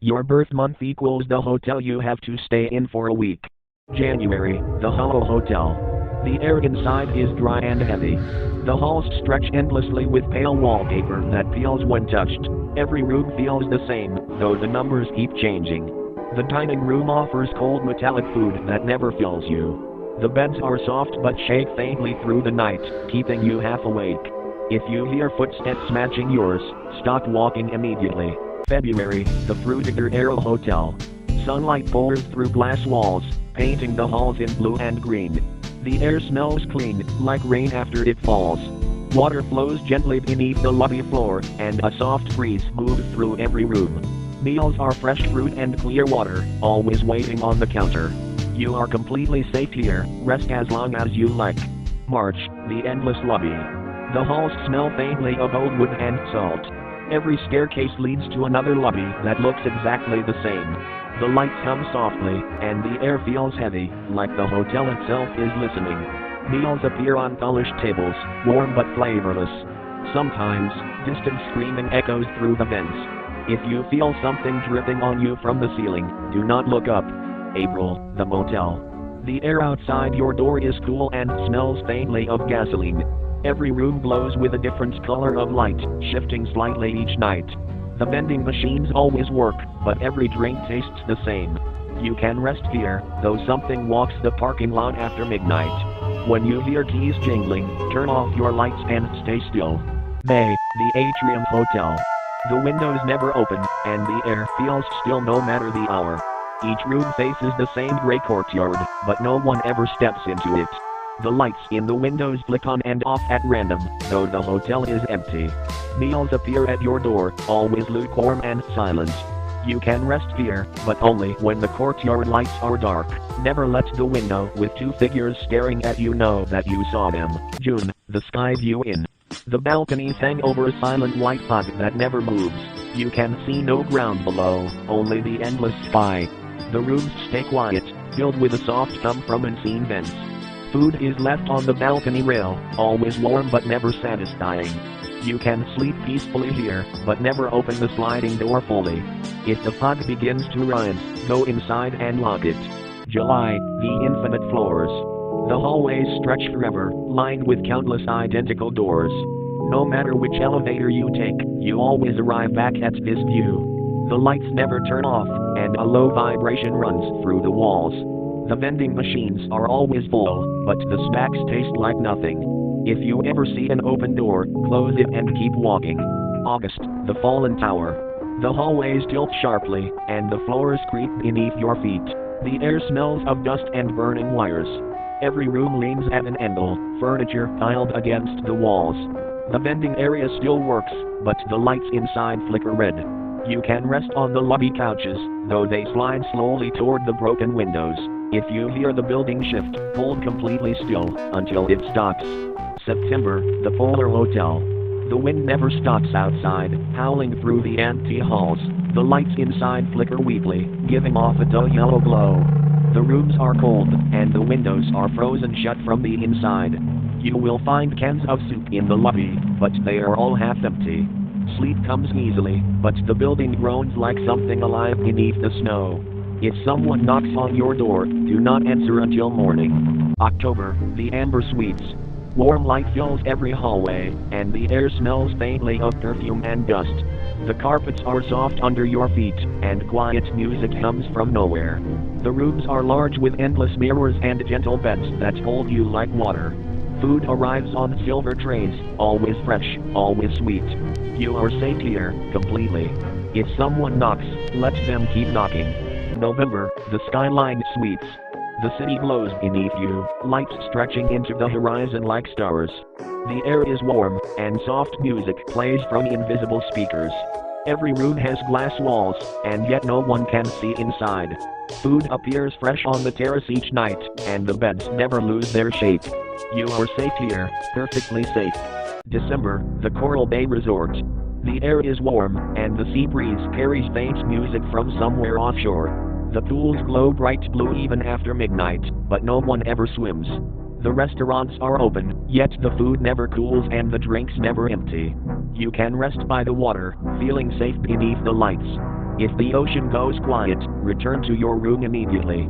Your birth month equals the hotel you have to stay in for a week. January, the Hollow Hotel. The air inside is dry and heavy. The halls stretch endlessly with pale wallpaper that peels when touched. Every room feels the same, though the numbers keep changing. The dining room offers cold metallic food that never fills you. The beds are soft but shake faintly through the night, keeping you half awake. If you hear footsteps matching yours, stop walking immediately. February, the Fruitiger Aero Hotel. Sunlight pours through glass walls, painting the halls in blue and green. The air smells clean, like rain after it falls. Water flows gently beneath the lobby floor, and a soft breeze moves through every room. Meals are fresh fruit and clear water, always waiting on the counter. You are completely safe here, rest as long as you like. March, the endless lobby. The halls smell faintly of old wood and salt. Every staircase leads to another lobby that looks exactly the same. The lights hum softly, and the air feels heavy, like the hotel itself is listening. Meals appear on polished tables, warm but flavorless. Sometimes, distant screaming echoes through the vents. If you feel something dripping on you from the ceiling, do not look up. April, the motel. The air outside your door is cool and smells faintly of gasoline. Every room glows with a different color of light, shifting slightly each night. The vending machines always work, but every drink tastes the same. You can rest here, though something walks the parking lot after midnight. When you hear keys jingling, turn off your lights and stay still. May, the Atrium Hotel. The windows never open, and the air feels still no matter the hour. Each room faces the same gray courtyard, but no one ever steps into it. The lights in the windows flick on and off at random, though the hotel is empty. Meals appear at your door, always lukewarm and silent. You can rest here, but only when the courtyard lights are dark. Never let the window with two figures staring at you know that you saw them. June, the Sky View Inn. The balconies hang over a silent white fog that never moves. You can see no ground below, only the endless sky. The rooms stay quiet, filled with a soft hum from unseen vents. Food is left on the balcony rail, always warm but never satisfying. You can sleep peacefully here, but never open the sliding door fully. If the fog begins to rise, go inside and lock it. July, the infinite floors. The hallways stretch forever, lined with countless identical doors. No matter which elevator you take, you always arrive back at this view. The lights never turn off, and a low vibration runs through the walls. The vending machines are always full, but the snacks taste like nothing. If you ever see an open door, close it and keep walking. August, the Fallen Tower. The hallways tilt sharply, and the floors creak beneath your feet. The air smells of dust and burning wires. Every room leans at an angle, furniture piled against the walls. The vending area still works, but the lights inside flicker red. You can rest on the lobby couches, though they slide slowly toward the broken windows. If you hear the building shift, hold completely still until it stops. September, the Polar Hotel. The wind never stops outside, howling through the empty halls. The lights inside flicker weakly, giving off a dull yellow glow. The rooms are cold, and the windows are frozen shut from the inside. You will find cans of soup in the lobby, but they are all half empty. Sleep comes easily, but the building groans like something alive beneath the snow. If someone knocks on your door, do not answer until morning. October, the Amber Suites. Warm light fills every hallway, and the air smells faintly of perfume and dust. The carpets are soft under your feet, and quiet music hums from nowhere. The rooms are large with endless mirrors and gentle beds that hold you like water. Food arrives on silver trays, always fresh, always sweet. You are safe here, completely. If someone knocks, let them keep knocking. November, the Skyline Suites. The city glows beneath you, lights stretching into the horizon like stars. The air is warm, and soft music plays from invisible speakers. Every room has glass walls, and yet no one can see inside. Food appears fresh on the terrace each night, and the beds never lose their shape. You are safe here, perfectly safe. December, the Coral Bay Resort. The air is warm, and the sea breeze carries faint music from somewhere offshore. The pools glow bright blue even after midnight, but no one ever swims. The restaurants are open, yet the food never cools and the drinks never empty. You can rest by the water, feeling safe beneath the lights. If the ocean goes quiet, return to your room immediately.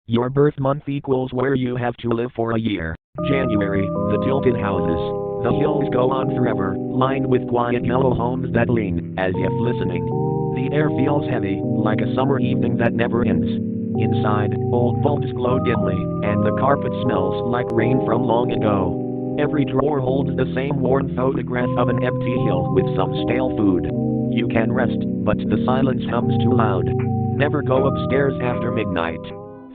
Your birth month equals where you have to live for a year. January, the tilted houses. The hills go on forever, lined with quiet yellow homes that lean, as if listening. The air feels heavy, like a summer evening that never ends. Inside, old bulbs glow dimly, and the carpet smells like rain from long ago. Every drawer holds the same worn photograph of an empty hill with some stale food. You can rest, but the silence hums too loud. Never go upstairs after midnight.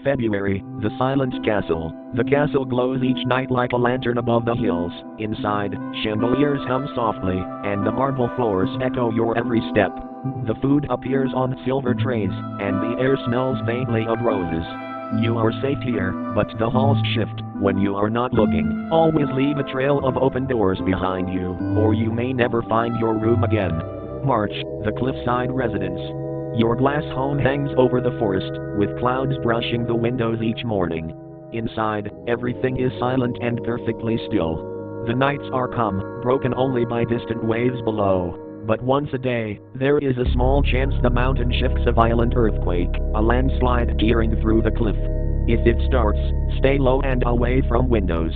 February, the silent castle. The castle glows each night like a lantern above the hills. Inside, chandeliers hum softly, and the marble floors echo your every step. The food appears on silver trays, and the air smells faintly of roses. You are safe here, but the halls shift when you are not looking. Always leave a trail of open doors behind you, or you may never find your room again. March, the cliffside residence. Your glass home hangs over the forest, with clouds brushing the windows each morning. Inside, everything is silent and perfectly still. The nights are calm, broken only by distant waves below. But once a day, there is a small chance the mountain shifts, a violent earthquake, a landslide tearing through the cliff. If it starts, stay low and away from windows.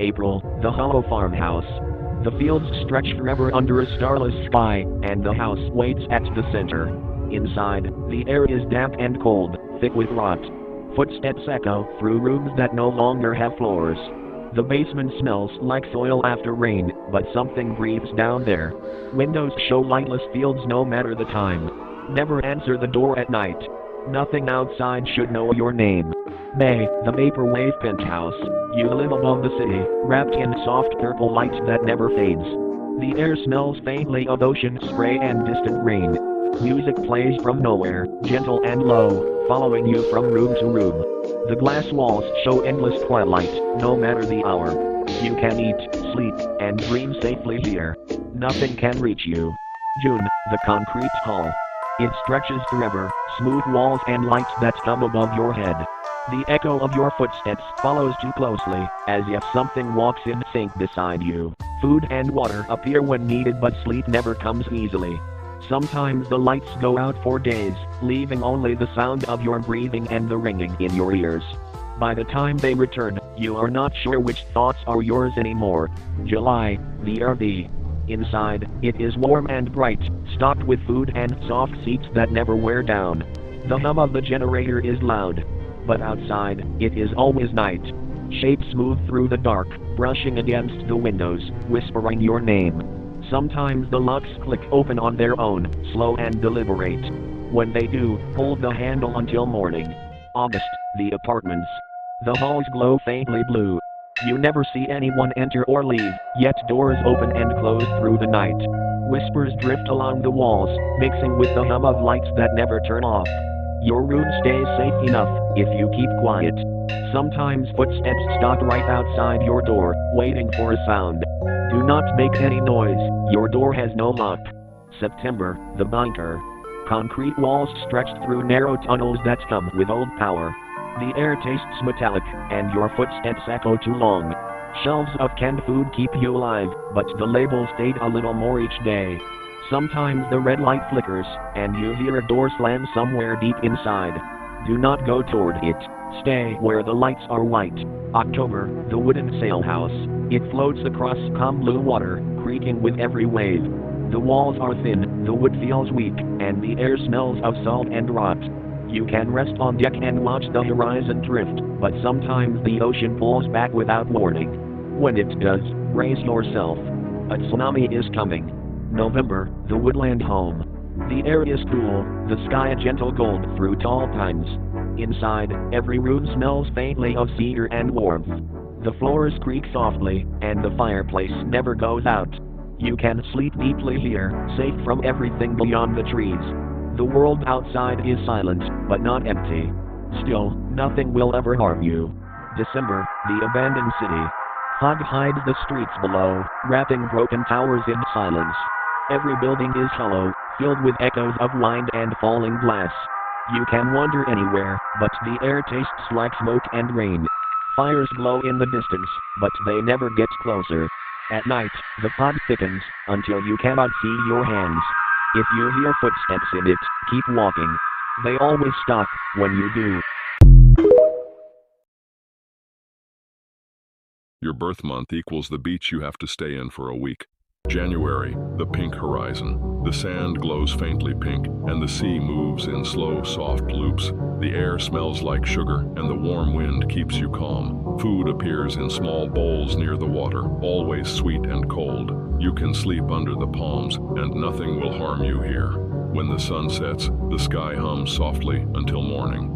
April, the hollow farmhouse. The fields stretch forever under a starless sky, and the house waits at the center. Inside, the air is damp and cold, thick with rot. Footsteps echo through rooms that no longer have floors. The basement smells like soil after rain, but something breathes down there. Windows show lightless fields no matter the time. Never answer the door at night. Nothing outside should know your name. May, the vaporwave penthouse. You live above the city, wrapped in soft purple light that never fades. The air smells faintly of ocean spray and distant rain. Music plays from nowhere, gentle and low, following you from room to room. The glass walls show endless twilight, no matter the hour. You can eat, sleep, and dream safely here. Nothing can reach you. June, the concrete hall. It stretches forever, smooth walls and lights that hum above your head. The echo of your footsteps follows too closely, as if something walks in sync beside you. Food and water appear when needed, but sleep never comes easily. Sometimes the lights go out for days, leaving only the sound of your breathing and the ringing in your ears. By the time they return, you are not sure which thoughts are yours anymore. July, the RV. Inside, it is warm and bright, stocked with food and soft seats that never wear down. The hum of the generator is loud. But outside, it is always night. Shapes move through the dark, brushing against the windows, whispering your name. Sometimes the locks click open on their own, slow and deliberate. When they do, hold the handle until morning. August, the apartments. The halls glow faintly blue. You never see anyone enter or leave, yet doors open and close through the night. Whispers drift along the walls, mixing with the hum of lights that never turn off. Your room stays safe enough, if you keep quiet. Sometimes footsteps stop right outside your door, waiting for a sound. Do not make any noise, your door has no lock. September, the bunker. Concrete walls stretched through narrow tunnels that come with old power. The air tastes metallic, and your footsteps echo too long. Shelves of canned food keep you alive, but the labels fade a little more each day. Sometimes the red light flickers, and you hear a door slam somewhere deep inside. Do not go toward it. Stay where the lights are white. October, the wooden sailhouse. It floats across calm blue water, creaking with every wave. The walls are thin, the wood feels weak, and the air smells of salt and rot. You can rest on deck and watch the horizon drift, but sometimes the ocean pulls back without warning. When it does, brace yourself. A tsunami is coming. November, the woodland home. The air is cool, the sky a gentle gold through tall pines. Inside, every room smells faintly of cedar and warmth. The floors creak softly, and the fireplace never goes out. You can sleep deeply here, safe from everything beyond the trees. The world outside is silent, but not empty. Still, nothing will ever harm you. December, the abandoned city. Fog hides the streets below, wrapping broken towers in silence. Every building is hollow, filled with echoes of wind and falling glass. You can wander anywhere, but the air tastes like smoke and rain. Fires glow in the distance, but they never get closer. At night, the fog thickens until you cannot see your hands. If you hear footsteps in it, keep walking. They always stop when you do. Your birth month equals the beach you have to stay in for a week. January, the pink horizon. The sand glows faintly pink, and the sea moves in slow, soft loops. The air smells like sugar, and the warm wind keeps you calm. Food appears in small bowls near the water, always sweet and cold. You can sleep under the palms, and nothing will harm you here. When the sun sets, the sky hums softly until morning.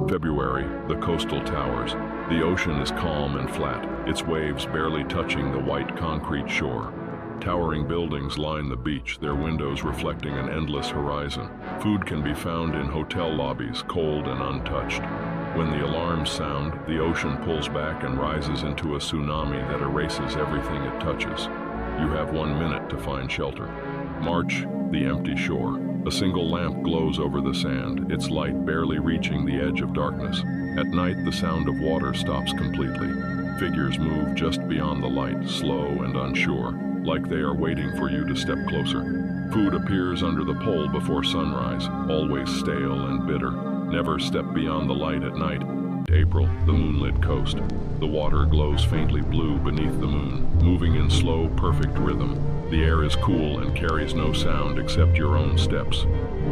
February, the coastal towers. The ocean is calm and flat, its waves barely touching the white concrete shore. Towering buildings line the beach, their windows reflecting an endless horizon. Food can be found in hotel lobbies, cold and untouched. When the alarms sound, the ocean pulls back and rises into a tsunami that erases everything it touches. You have 1 minute to find shelter. March, the empty shore. A single lamp glows over the sand, its light barely reaching the edge of darkness. At night, the sound of water stops completely. Figures move just beyond the light, slow and unsure, like they are waiting for you to step closer. Food appears under the pole before sunrise, always stale and bitter. Never step beyond the light at night. April, the moonlit coast. The water glows faintly blue beneath the moon, moving in slow, perfect rhythm. The air is cool and carries no sound except your own steps.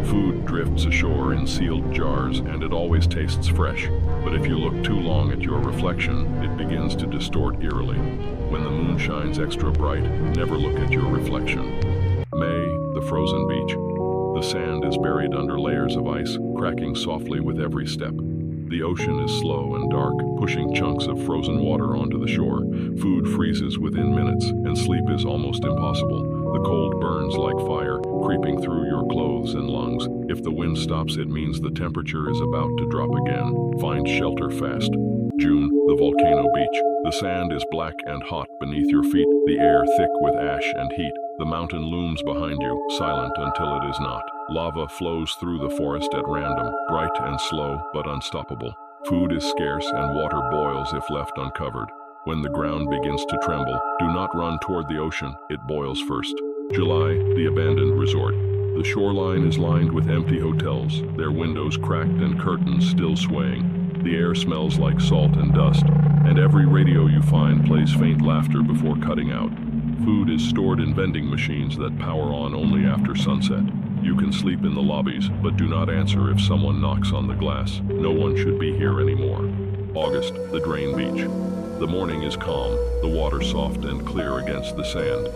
Food drifts ashore in sealed jars, and it always tastes fresh. But if you look too long at your reflection, it begins to distort eerily. When the moon shines extra bright, never look at your reflection. May, the frozen beach. The sand is buried under layers of ice, cracking softly with every step. The ocean is slow and dark, pushing chunks of frozen water onto the shore. Food freezes within minutes, and sleep is almost impossible. The cold burns like fire, creeping through your clothes and lungs. If the wind stops, it means the temperature is about to drop again. Find shelter fast. June, the volcano beach. The sand is black and hot beneath your feet, the air thick with ash and heat. The mountain looms behind you, silent until it is not. Lava flows through the forest at random, bright and slow, but unstoppable. Food is scarce and water boils if left uncovered. When the ground begins to tremble, do not run toward the ocean, it boils first. July, the abandoned resort. The shoreline is lined with empty hotels, their windows cracked and curtains still swaying. The air smells like salt and dust, and every radio you find plays faint laughter before cutting out. Food is stored in vending machines that power on only after sunset. You can sleep in the lobbies, but do not answer if someone knocks on the glass. No one should be here anymore. August, the Drain Beach. The morning is calm, the water soft and clear against the sand.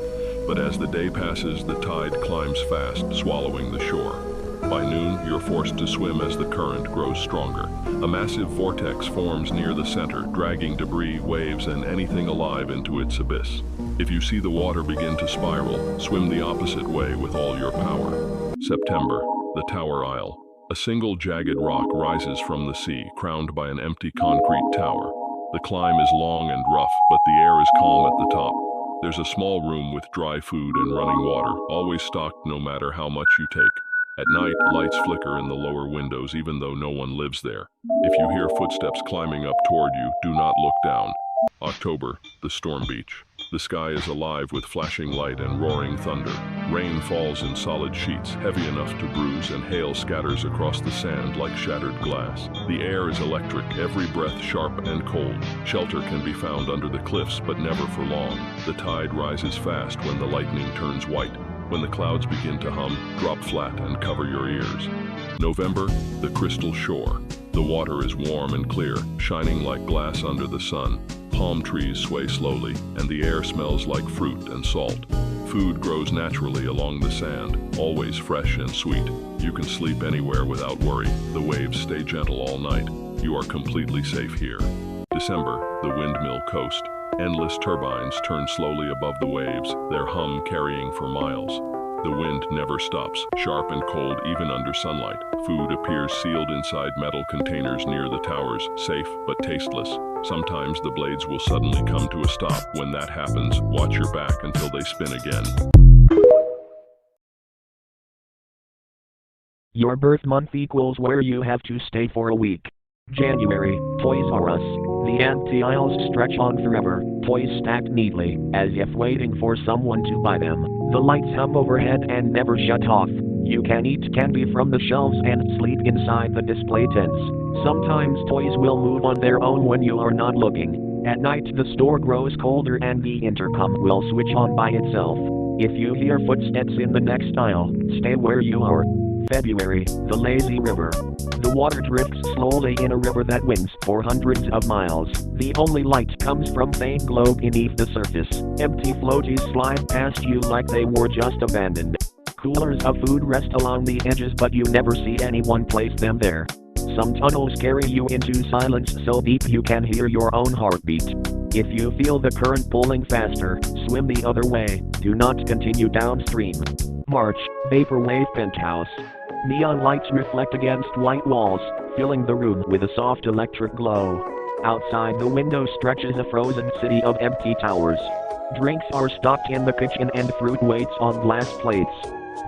But as the day passes, the tide climbs fast, swallowing the shore. By noon, you're forced to swim as the current grows stronger. A massive vortex forms near the center, dragging debris, waves, and anything alive into its abyss. If you see the water begin to spiral, swim the opposite way with all your power. September, the Tower Isle. A single jagged rock rises from the sea, crowned by an empty concrete tower. The climb is long and rough, but the air is calm at the top. There's a small room with dry food and running water, always stocked no matter how much you take. At night, lights flicker in the lower windows even though no one lives there. If you hear footsteps climbing up toward you, do not look down. October, the Storm Beach. The sky is alive with flashing light and roaring thunder. Rain falls in solid sheets, heavy enough to bruise, and hail scatters across the sand like shattered glass. The air is electric, every breath sharp and cold. Shelter can be found under the cliffs, but never for long. The tide rises fast when the lightning turns white. When the clouds begin to hum, drop flat and cover your ears. November, the Crystal Shore. The water is warm and clear, shining like glass under the sun. Palm trees sway slowly, and the air smells like fruit and salt. Food grows naturally along the sand, always fresh and sweet. You can sleep anywhere without worry. The waves stay gentle all night. You are completely safe here. December, the Windmill Coast. Endless turbines turn slowly above the waves, their hum carrying for miles. The wind never stops, sharp and cold even under sunlight. Food appears sealed inside metal containers near the towers, safe but tasteless. Sometimes the blades will suddenly come to a stop. When that happens, watch your back until they spin again. Your birth month equals where you have to stay for a week. January, Toys R Us. The empty aisles stretch on forever, toys stacked neatly, as if waiting for someone to buy them. The lights hum overhead and never shut off. You can eat candy from the shelves and sleep inside the display tents. Sometimes toys will move on their own when you are not looking. At night the store grows colder and the intercom will switch on by itself. If you hear footsteps in the next aisle, stay where you are. February, the lazy river. The water drifts slowly in a river that winds for hundreds of miles. The only light comes from faint glow beneath the surface. Empty floaties slide past you like they were just abandoned. Coolers of food rest along the edges, but you never see anyone place them there. Some tunnels carry you into silence so deep you can hear your own heartbeat. If you feel the current pulling faster, swim the other way. Do not continue downstream. March, vaporwave penthouse. Neon lights reflect against white walls, filling the room with a soft electric glow. Outside the window stretches a frozen city of empty towers. Drinks are stocked in the kitchen and fruit waits on glass plates.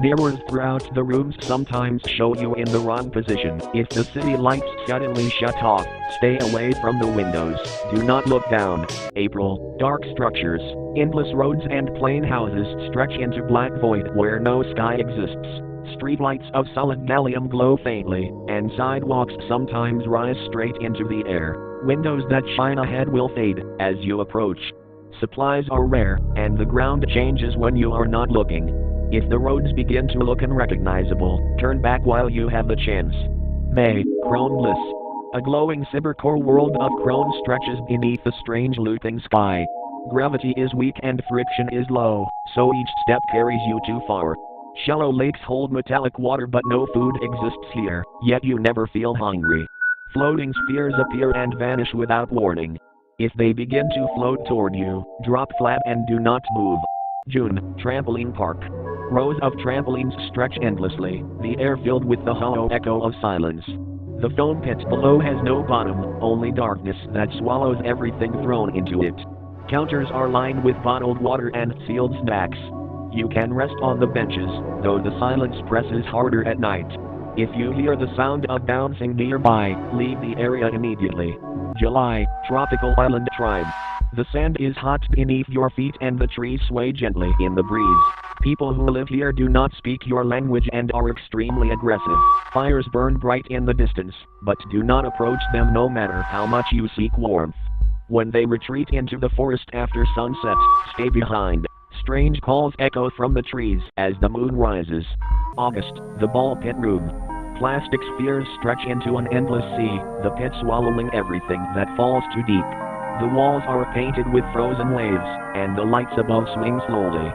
Mirrors throughout the rooms sometimes show you in the wrong position. If the city lights suddenly shut off, stay away from the windows. Do not look down. April, dark structures. Endless roads and plain houses stretch into black void where no sky exists. Streetlights of solid gallium glow faintly, and sidewalks sometimes rise straight into the air. Windows that shine ahead will fade as you approach. Supplies are rare, and the ground changes when you are not looking. If the roads begin to look unrecognizable, turn back while you have the chance. May, Chroneless. A glowing cybercore world of chrome stretches beneath the strange looping sky. Gravity is weak and friction is low, so each step carries you too far. Shallow lakes hold metallic water but no food exists here, yet you never feel hungry. Floating spheres appear and vanish without warning. If they begin to float toward you, drop flat and do not move. June, trampoline park. Rows of trampolines stretch endlessly, the air filled with the hollow echo of silence. The foam pit below has no bottom, only darkness that swallows everything thrown into it. Counters are lined with bottled water and sealed snacks. You can rest on the benches, though the silence presses harder at night. If you hear the sound of bouncing nearby, leave the area immediately. July, tropical island tribe. The sand is hot beneath your feet and the trees sway gently in the breeze. People who live here do not speak your language and are extremely aggressive. Fires burn bright in the distance, but do not approach them no matter how much you seek warmth. When they retreat into the forest after sunset, stay behind. Strange calls echo from the trees as the moon rises. August, the ball pit room. Plastic spheres stretch into an endless sea, the pit swallowing everything that falls too deep. The walls are painted with frozen waves, and the lights above swing slowly.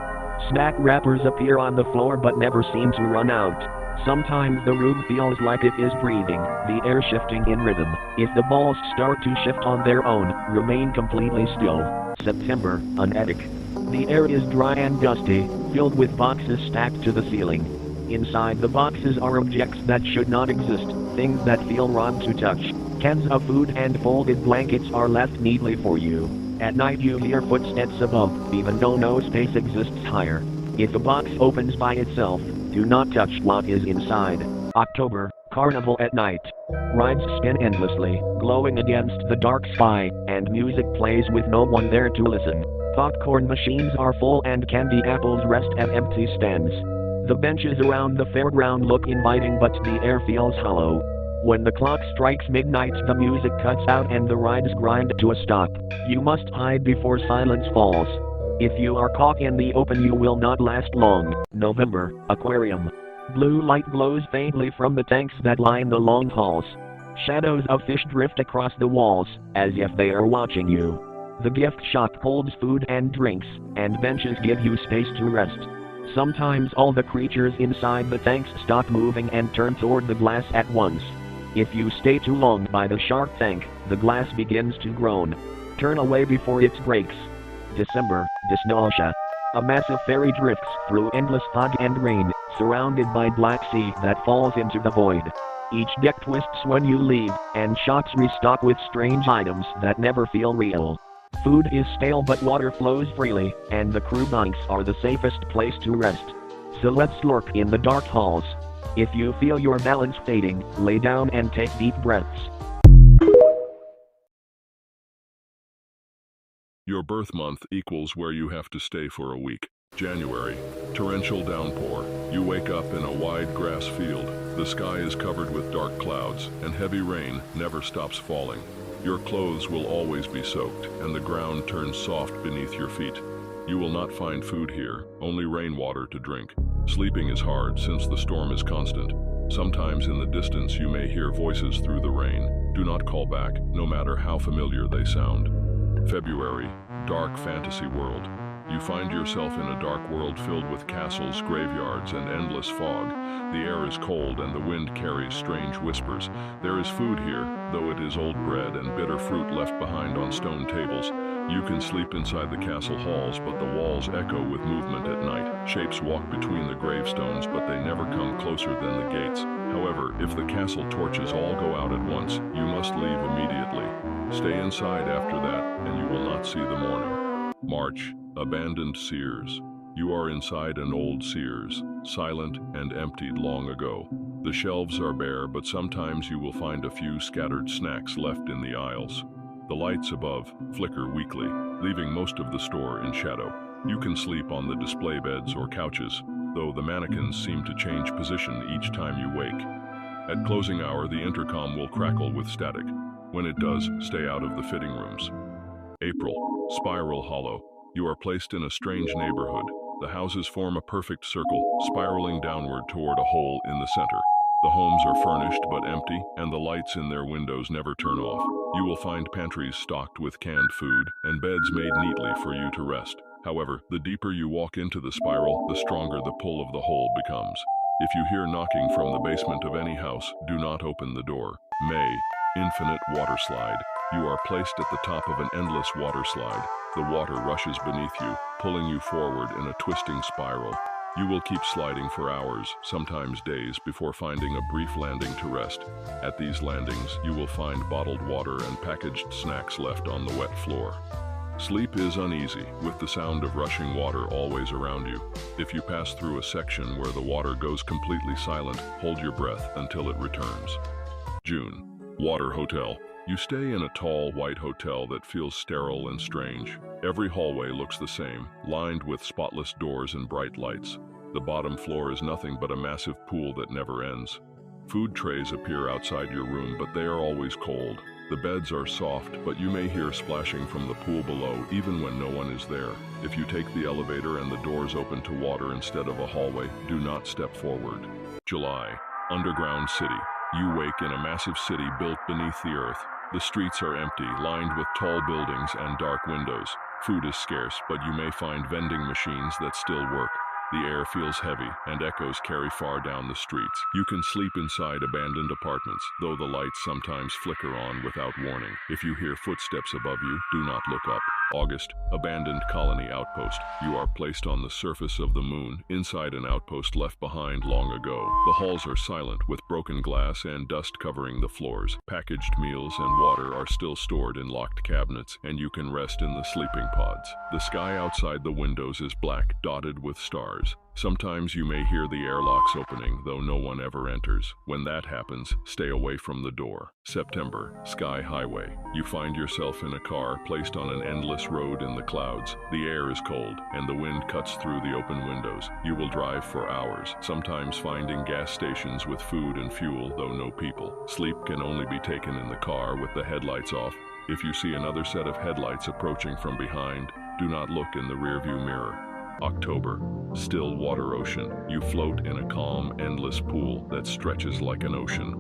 Snack wrappers appear on the floor but never seem to run out. Sometimes the room feels like it is breathing, the air shifting in rhythm. If the balls start to shift on their own, remain completely still. September, an attic. The air is dry and dusty, filled with boxes stacked to the ceiling. Inside the boxes are objects that should not exist, things that feel wrong to touch. Cans of food and folded blankets are left neatly for you. At night you hear footsteps above, even though no space exists higher. If a box opens by itself, do not touch what is inside. October, carnival at night. Rides spin endlessly, glowing against the dark sky, and music plays with no one there to listen. Popcorn machines are full and candy apples rest at empty stands. The benches around the fairground look inviting but the air feels hollow. When the clock strikes midnight the music cuts out and the rides grind to a stop. You must hide before silence falls. If you are caught in the open you will not last long. November, aquarium. Blue light glows faintly from the tanks that line the long halls. Shadows of fish drift across the walls, as if they are watching you. The gift shop holds food and drinks, and benches give you space to rest. Sometimes all the creatures inside the tanks stop moving and turn toward the glass at once. If you stay too long by the shark tank, the glass begins to groan. Turn away before it breaks. December, Dysnausea. A massive ferry drifts through endless fog and rain, surrounded by black sea that falls into the void. Each deck twists when you leave, and shops restock with strange items that never feel real. Food is stale but water flows freely, and the crew bunks are the safest place to rest. So let's lurk in the dark halls. If you feel your balance fading, lay down and take deep breaths. Your birth month equals where you have to stay for a week. January, torrential downpour. You wake up in a wide grass field. The sky is covered with dark clouds, and heavy rain never stops falling. Your clothes will always be soaked, and the ground turns soft beneath your feet. You will not find food here, only rainwater to drink. Sleeping is hard since the storm is constant. Sometimes in the distance you may hear voices through the rain. Do not call back, no matter how familiar they sound. February, dark fantasy world. You find yourself in a dark world filled with castles, graveyards, and endless fog. The air is cold and the wind carries strange whispers. There is food here, though it is old bread and bitter fruit left behind on stone tables. You can sleep inside the castle halls, but the walls echo with movement at night. Shapes walk between the gravestones, but they never come closer than the gates. However, if the castle torches all go out at once, you must leave immediately. Stay inside after that, and you will not see the morning. March, abandoned Sears. You are inside an old Sears, silent and emptied long ago. The shelves are bare, but sometimes you will find a few scattered snacks left in the aisles. The lights above flicker weakly, leaving most of the store in shadow. You can sleep on the display beds or couches, though the mannequins seem to change position each time you wake. At closing hour, the intercom will crackle with static. When it does, stay out of the fitting rooms. April, Spiral Hollow. You are placed in a strange neighborhood. The houses form a perfect circle, spiraling downward toward a hole in the center. The homes are furnished but empty, and the lights in their windows never turn off. You will find pantries stocked with canned food and beds made neatly for you to rest. However, the deeper you walk into the spiral, the stronger the pull of the hole becomes. If you hear knocking from the basement of any house, do not open the door. May, infinite water slide. You are placed at the top of an endless water slide. The water rushes beneath you, pulling you forward in a twisting spiral. You will keep sliding for hours, sometimes days, before finding a brief landing to rest. At these landings, you will find bottled water and packaged snacks left on the wet floor. Sleep is uneasy, with the sound of rushing water always around you. If you pass through a section where the water goes completely silent, hold your breath until it returns. June, Water Hotel. You stay in a tall, white hotel that feels sterile and strange. Every hallway looks the same, lined with spotless doors and bright lights. The bottom floor is nothing but a massive pool that never ends. Food trays appear outside your room, but they are always cold. The beds are soft, but you may hear splashing from the pool below, even when no one is there. If you take the elevator and the doors open to water instead of a hallway, do not step forward. July, Underground City. You wake in a massive city built beneath the earth. The streets are empty, lined with tall buildings and dark windows. Food is scarce, but you may find vending machines that still work. The air feels heavy, and echoes carry far down the streets. You can sleep inside abandoned apartments, though the lights sometimes flicker on without warning. If you hear footsteps above you, do not look up. August, Abandoned Colony Outpost. You are placed on the surface of the moon, inside an outpost left behind long ago. The halls are silent, with broken glass and dust covering the floors. Packaged meals and water are still stored in locked cabinets, and you can rest in the sleeping pods. The sky outside the windows is black, dotted with stars. Sometimes you may hear the airlocks opening, though no one ever enters. When that happens, stay away from the door. September, Sky Highway. You find yourself in a car placed on an endless road in the clouds. The air is cold, and the wind cuts through the open windows. You will drive for hours, sometimes finding gas stations with food and fuel, though no people. Sleep can only be taken in the car with the headlights off. If you see another set of headlights approaching from behind, do not look in the rearview mirror. October, Still Water Ocean. You float in a calm, endless pool that stretches like an ocean.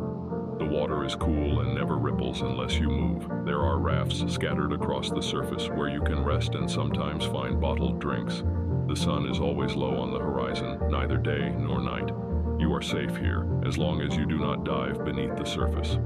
The water is cool and never ripples unless you move. There are rafts scattered across the surface where you can rest and sometimes find bottled drinks. The sun is always low on the horizon, neither day nor night. You are safe here, as long as you do not dive beneath the surface.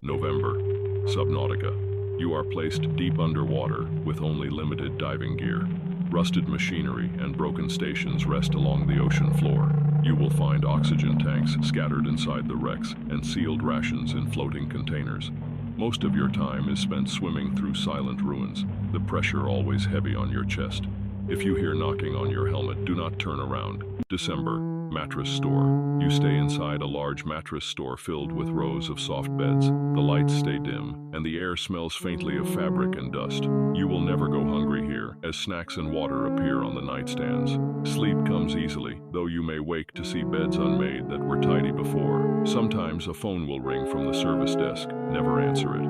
November, Subnautica. You are placed deep underwater with only limited diving gear. Rusted machinery and broken stations rest along the ocean floor. You will find oxygen tanks scattered inside the wrecks and sealed rations in floating containers. Most of your time is spent swimming through silent ruins, the pressure always heavy on your chest. If you hear knocking on your helmet, do not turn around. December, Mattress Store. You stay inside a large mattress store filled with rows of soft beds. The lights stay dim, and the air smells faintly of fabric and dust. You will never go hungry here. here, as snacks and water appear on the nightstands. Sleep comes easily, though you may wake to see beds unmade that were tidy before. Sometimes a phone will ring from the service desk. Never answer it.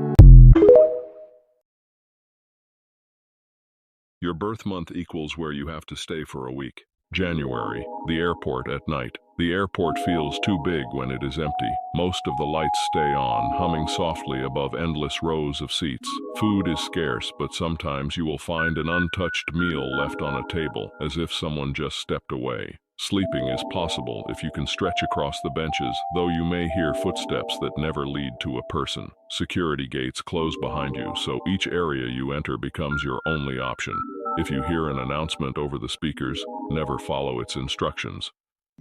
Your birth month equals where you have to stay for a week. January, the airport at night. The airport feels too big when it is empty. Most of the lights stay on, humming softly above endless rows of seats. Food is scarce, but sometimes you will find an untouched meal left on a table, as if someone just stepped away. Sleeping is possible if you can stretch across the benches, though you may hear footsteps that never lead to a person. Security gates close behind you, so each area you enter becomes your only option. If you hear an announcement over the speakers, never follow its instructions.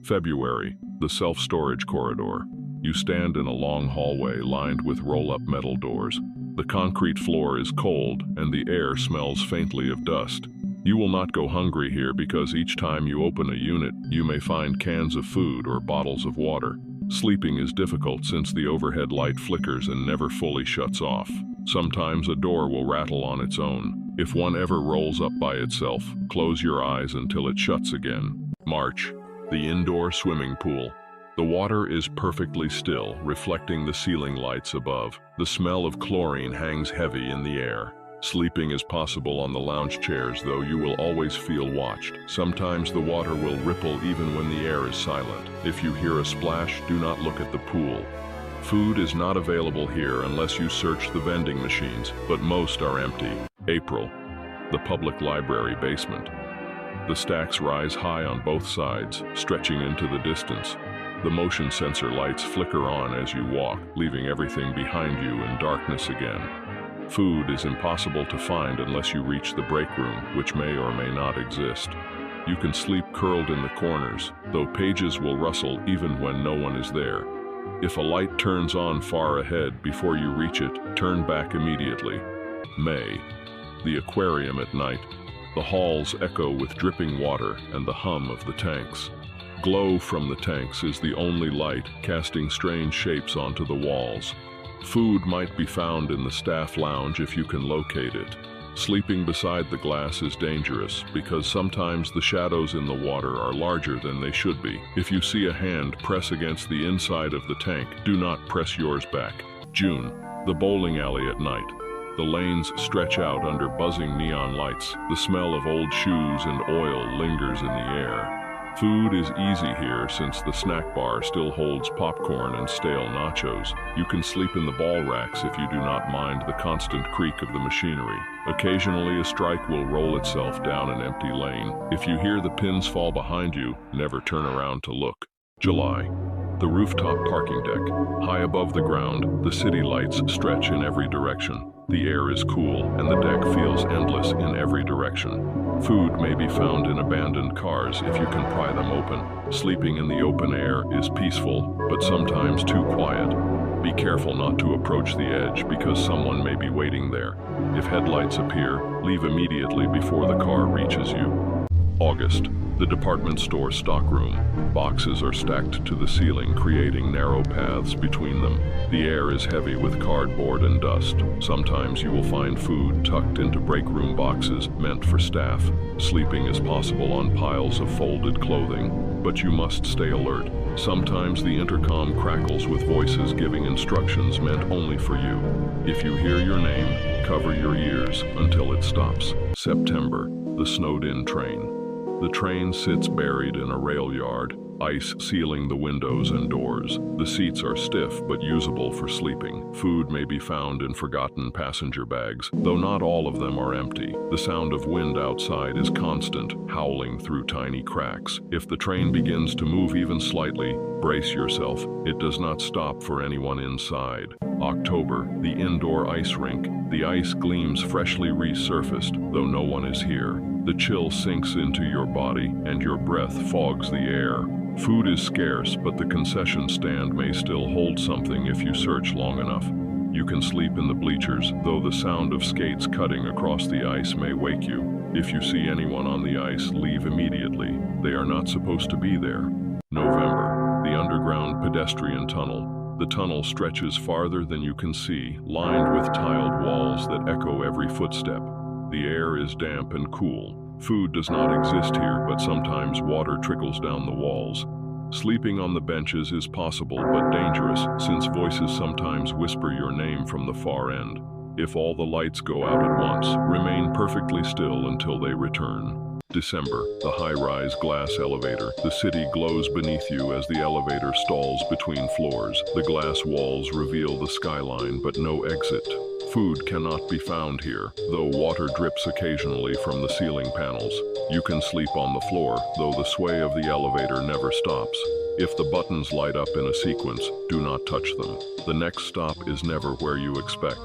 February, the self-storage corridor. You stand in a long hallway lined with roll-up metal doors. The concrete floor is cold, and the air smells faintly of dust. You will not go hungry here because each time you open a unit, you may find cans of food or bottles of water. Sleeping is difficult since the overhead light flickers and never fully shuts off. Sometimes a door will rattle on its own. If one ever rolls up by itself, close your eyes until it shuts again. March, the indoor swimming pool. The water is perfectly still, reflecting the ceiling lights above. The smell of chlorine hangs heavy in the air. Sleeping is possible on the lounge chairs, though you will always feel watched. Sometimes the water will ripple even when the air is silent. If you hear a splash, do not look at the pool. Food is not available here unless you search the vending machines, but most are empty. April, the public library basement. The stacks rise high on both sides, stretching into the distance. The motion sensor lights flicker on as you walk, leaving everything behind you in darkness again. Food is impossible to find unless you reach the break room, which may or may not exist. You can sleep curled in the corners, though pages will rustle even when no one is there. If a light turns on far ahead before you reach it, turn back immediately. May, the aquarium at night. The halls echo with dripping water and the hum of the tanks. Glow from the tanks is the only light, casting strange shapes onto the walls. Food might be found in the staff lounge if you can locate it. Sleeping beside the glass is dangerous because sometimes the shadows in the water are larger than they should be. If you see a hand press against the inside of the tank, do not press yours back. June, the bowling alley at night. The lanes stretch out under buzzing neon lights. The smell of old shoes and oil lingers in the air. Food is easy here since the snack bar still holds popcorn and stale nachos. You can sleep in the ball racks if you do not mind the constant creak of the machinery. Occasionally a strike will roll itself down an empty lane. If you hear the pins fall behind you, never turn around to look. July. The rooftop parking deck. High above the ground, the city lights stretch in every direction. The air is cool, and the deck feels endless in every direction. Food may be found in abandoned cars if you can pry them open. Sleeping in the open air is peaceful, but sometimes too quiet. Be careful not to approach the edge because someone may be waiting there. If headlights appear, leave immediately before the car reaches you. August. The department store stockroom. Boxes are stacked to the ceiling, creating narrow paths between them. The air is heavy with cardboard and dust. Sometimes you will find food tucked into break room boxes meant for staff. Sleeping is possible on piles of folded clothing, but you must stay alert. Sometimes the intercom crackles with voices giving instructions meant only for you. If you hear your name, cover your ears until it stops. September, the snowed-in train. The train sits buried in a rail yard, ice sealing the windows and doors. The seats are stiff but usable for sleeping. Food may be found in forgotten passenger bags, though not all of them are empty. The sound of wind outside is constant, howling through tiny cracks. If the train begins to move even slightly, brace yourself. It does not stop for anyone inside. October, the indoor ice rink. The ice gleams freshly resurfaced, though no one is here. The chill sinks into your body, and your breath fogs the air. Food is scarce, but the concession stand may still hold something if you search long enough. You can sleep in the bleachers, though the sound of skates cutting across the ice may wake you. If you see anyone on the ice, leave immediately. They are not supposed to be there. November, the underground pedestrian tunnel. The tunnel stretches farther than you can see, lined with tiled walls that echo every footstep. The air is damp and cool. Food does not exist here, but sometimes water trickles down the walls. Sleeping on the benches is possible but dangerous, since voices sometimes whisper your name from the far end. If all the lights go out at once, remain perfectly still until they return. December, the high-rise glass elevator. The city glows beneath you as the elevator stalls between floors. The glass walls reveal the skyline, but no exit. Food cannot be found here, though water drips occasionally from the ceiling panels. You can sleep on the floor, though the sway of the elevator never stops. If the buttons light up in a sequence, do not touch them. The next stop is never where you expect.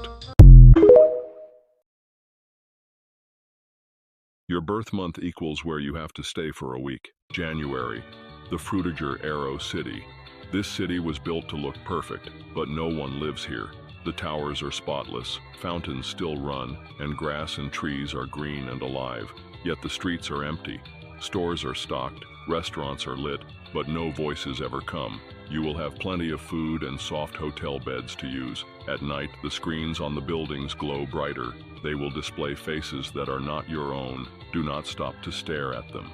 Your birth month equals where you have to stay for a week. January, the Frutiger Arrow City. This city was built to look perfect, but no one lives here. The towers are spotless, fountains still run, and grass and trees are green and alive. Yet the streets are empty. Stores are stocked, restaurants are lit, but no voices ever come. You will have plenty of food and soft hotel beds to use. At night, the screens on the buildings glow brighter. They will display faces that are not your own. Do not stop to stare at them.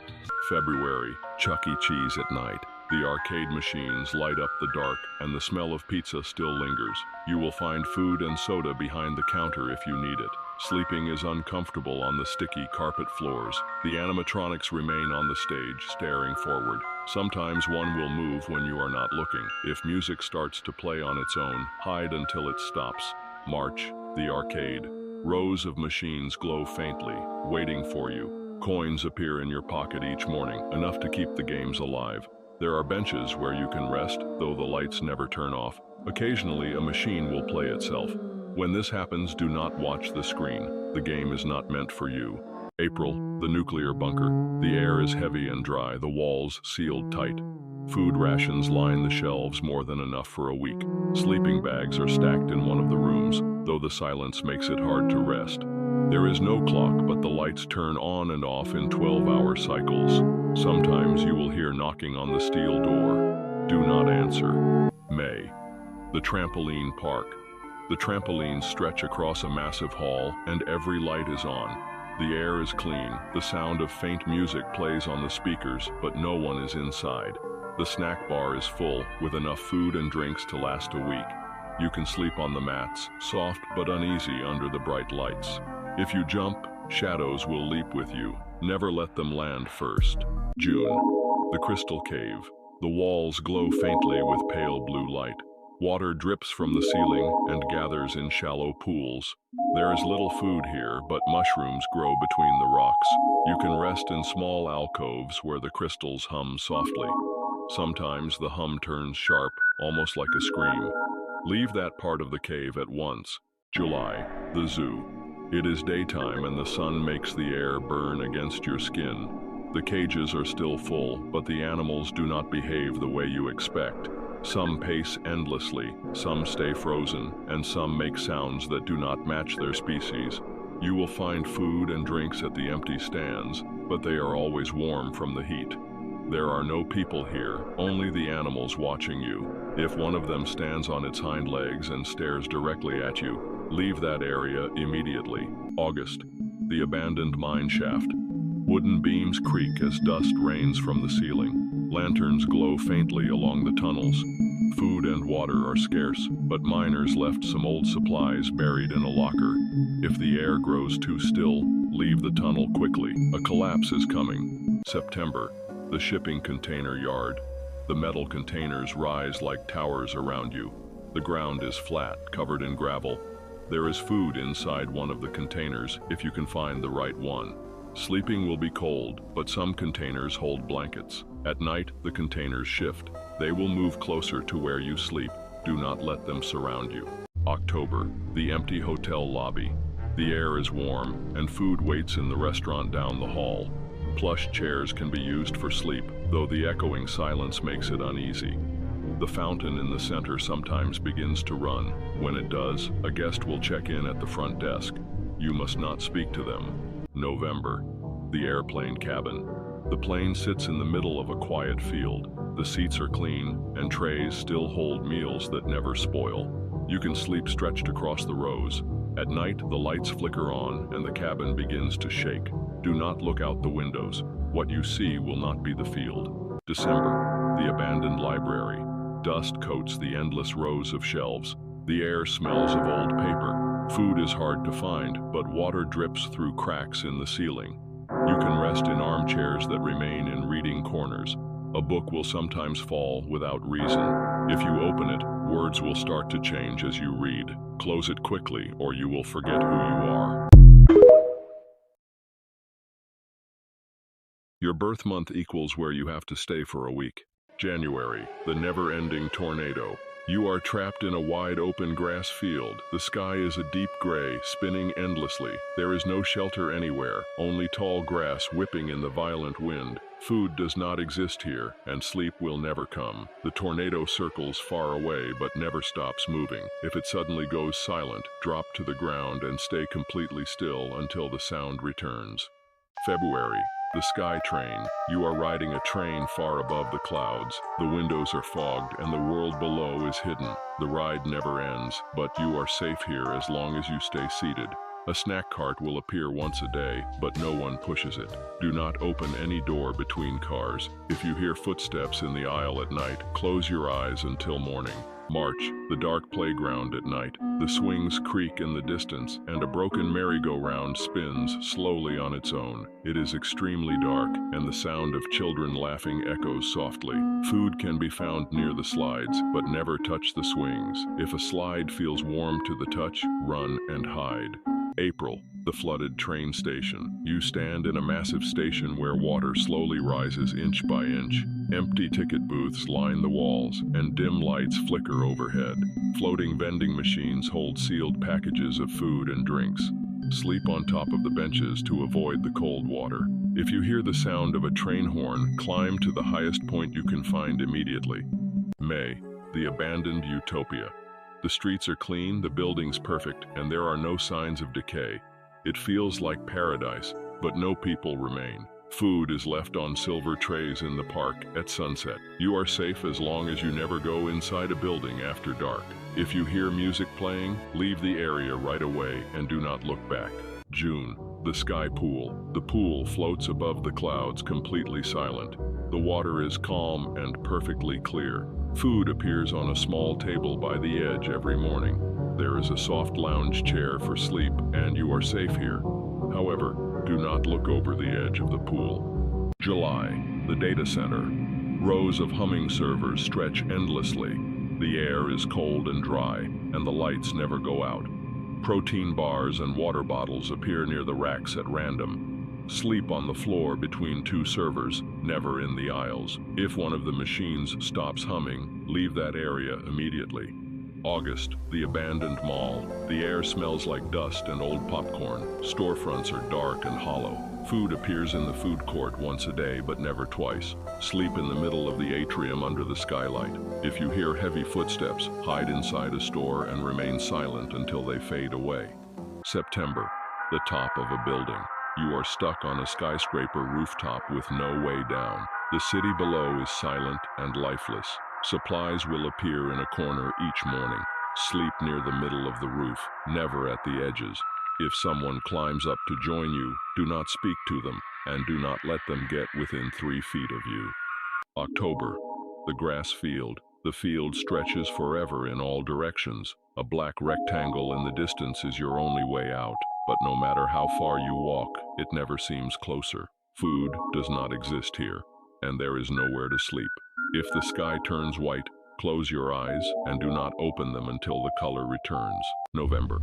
February, Chuck E. Cheese at night. The arcade machines light up the dark, and the smell of pizza still lingers. You will find food and soda behind the counter if you need it. Sleeping is uncomfortable on the sticky carpet floors. The animatronics remain on the stage, staring forward. Sometimes one will move when you are not looking. If music starts to play on its own, hide until it stops. March, the arcade. Rows of machines glow faintly, waiting for you. Coins appear in your pocket each morning, enough to keep the games alive. There are benches where you can rest, though the lights never turn off. Occasionally, a machine will play itself. When this happens, do not watch the screen. The game is not meant for you. April, the nuclear bunker. The air is heavy and dry, the walls sealed tight. Food rations line the shelves, more than enough for a week. Sleeping bags are stacked in one of the rooms, though the silence makes it hard to rest. There is no clock, but the lights turn on and off in 12-hour cycles. Sometimes you will hear knocking on the steel door. Do not answer. May, the trampoline park. The trampolines stretch across a massive hall, and every light is on. The air is clean. The sound of faint music plays on the speakers, but no one is inside. The snack bar is full, with enough food and drinks to last a week. You can sleep on the mats, soft but uneasy under the bright lights. If you jump, shadows will leap with you. Never let them land first. June, the Crystal Cave. The walls glow faintly with pale blue light. Water drips from the ceiling and gathers in shallow pools. There is little food here, but mushrooms grow between the rocks. You can rest in small alcoves where the crystals hum softly. Sometimes the hum turns sharp, almost like a scream. Leave that part of the cave at once. July, the zoo. It is daytime and the sun makes the air burn against your skin. The cages are still full, but the animals do not behave the way you expect. Some pace endlessly, some stay frozen, and some make sounds that do not match their species. You will find food and drinks at the empty stands, but they are always warm from the heat. There are no people here, only the animals watching you. If one of them stands on its hind legs and stares directly at you, leave that area immediately. August, the abandoned mine shaft. Wooden beams creak as dust rains from the ceiling. Lanterns glow faintly along the tunnels. Food and water are scarce, but miners left some old supplies buried in a locker. If the air grows too still, leave the tunnel quickly. A collapse is coming. September, the shipping container yard. The metal containers rise like towers around you. The ground is flat, covered in gravel. There is food inside one of the containers, if you can find the right one. Sleeping will be cold, but some containers hold blankets. At night, the containers shift. They will move closer to where you sleep. Do not let them surround you. October, the empty hotel lobby. The air is warm, and food waits in the restaurant down the hall. Plush chairs can be used for sleep, though the echoing silence makes it uneasy. The fountain in the center sometimes begins to run. When it does, a guest will check in at the front desk. You must not speak to them. November, the airplane cabin. The plane sits in the middle of a quiet field. The seats are clean, and trays still hold meals that never spoil. You can sleep stretched across the rows. At night, the lights flicker on and the cabin begins to shake. Do not look out the windows. What you see will not be the field. December, the abandoned library. Dust coats the endless rows of shelves. The air smells of old paper. Food is hard to find, but water drips through cracks in the ceiling. You can rest in armchairs that remain in reading corners. A book will sometimes fall without reason. If you open it, words will start to change as you read. Close it quickly, or you will forget who you are. Your birth month equals where you have to stay for a week. January, the never-ending tornado. You are trapped in a wide-open grass field. The sky is a deep gray, spinning endlessly. There is no shelter anywhere, only tall grass whipping in the violent wind. Food does not exist here, and sleep will never come. The tornado circles far away but never stops moving. If it suddenly goes silent, drop to the ground and stay completely still until the sound returns. February, the sky train. You are riding a train far above the clouds. The windows are fogged and the world below is hidden. The ride never ends, but you are safe here as long as you stay seated. A snack cart will appear once a day, but no one pushes it. Do not open any door between cars. If you hear footsteps in the aisle at night, close your eyes until morning. March, the dark playground at night. The swings creak in the distance, and a broken merry-go-round spins slowly on its own. It is extremely dark, and the sound of children laughing echoes softly. Food can be found near the slides, but never touch the swings. If a slide feels warm to the touch, run and hide. April, the flooded train station. You stand in a massive station where water slowly rises inch by inch. Empty ticket booths line the walls, and dim lights flicker overhead. Floating vending machines hold sealed packages of food and drinks. Sleep on top of the benches to avoid the cold water. If you hear the sound of a train horn, climb to the highest point you can find immediately. May, the abandoned utopia. The streets are clean, the buildings perfect, and there are no signs of decay. It feels like paradise, but no people remain. Food is left on silver trays in the park at sunset. You are safe as long as you never go inside a building after dark. If you hear music playing, leave the area right away and do not look back. June, the sky pool. The pool floats above the clouds, completely silent. The water is calm and perfectly clear. Food appears on a small table by the edge every morning. There is a soft lounge chair for sleep, and you are safe here. However, do not look over the edge of the pool. July, the data center. Rows of humming servers stretch endlessly. The air is cold and dry, and the lights never go out. Protein bars and water bottles appear near the racks at random. Sleep on the floor between two servers, never in the aisles. If one of the machines stops humming, leave that area immediately. August, the abandoned mall. The air smells like dust and old popcorn. Storefronts are dark and hollow. Food appears in the food court once a day, but never twice. Sleep in the middle of the atrium under the skylight. If you hear heavy footsteps, hide inside a store and remain silent until they fade away. September, the top of a building. You are stuck on a skyscraper rooftop with no way down. The city below is silent and lifeless. Supplies will appear in a corner each morning. Sleep near the middle of the roof, never at the edges. If someone climbs up to join you, do not speak to them, and do not let them get within 3 feet of you. October, the grass field. The field stretches forever in all directions. A black rectangle in the distance is your only way out, but no matter how far you walk, it never seems closer. Food does not exist here, and there is nowhere to sleep. If the sky turns white, close your eyes and do not open them until the color returns. November,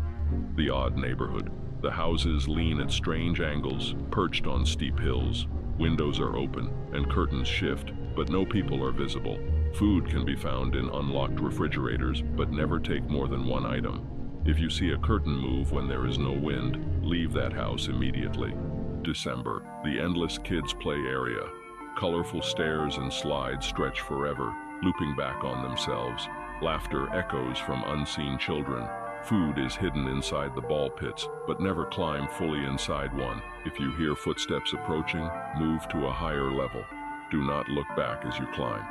the odd neighborhood. The houses lean at strange angles, perched on steep hills. Windows are open and curtains shift, but no people are visible. Food can be found in unlocked refrigerators, but never take more than one item. If you see a curtain move when there is no wind, leave that house immediately. December, the endless kids' play area. Colorful stairs and slides stretch forever, looping back on themselves. Laughter echoes from unseen children. Food is hidden inside the ball pits, but never climb fully inside one. If you hear footsteps approaching, move to a higher level. Do not look back as you climb.